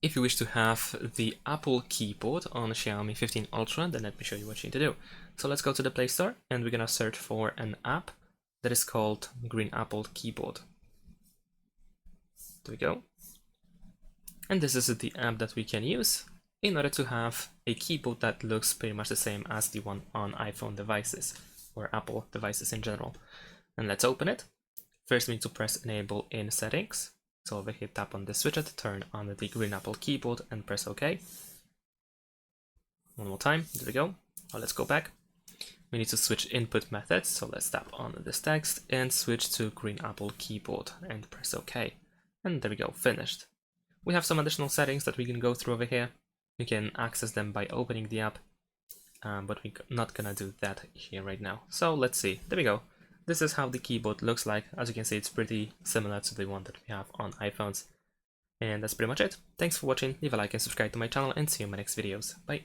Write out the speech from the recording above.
If you wish to have the Apple keyboard on a Xiaomi 15 Ultra, then let me show you what you need to do. So let's go to the Play Store and we're gonna search for an app that is called Green Apple Keyboard. There we go. And this is the app that we can use in order to have a keyboard that looks pretty much the same as the one on iPhone devices or Apple devices in general. And let's open it. First we need to press enable in settings. So over here, tap on the switcher to turn on the Green Apple keyboard and press OK. One more time, there we go. Now let's go back. We need to switch input methods, so let's tap on this text and switch to Green Apple keyboard and press OK. And there we go, finished. We have some additional settings that we can go through over here. We can access them by opening the app, but we're not gonna do that here right now. So let's see, there we go. This is how the keyboard looks like. As you can see, it's pretty similar to the one that we have on iPhones. And that's pretty much it. Thanks for watching, leave a like and subscribe to my channel, and see you in my next videos. Bye!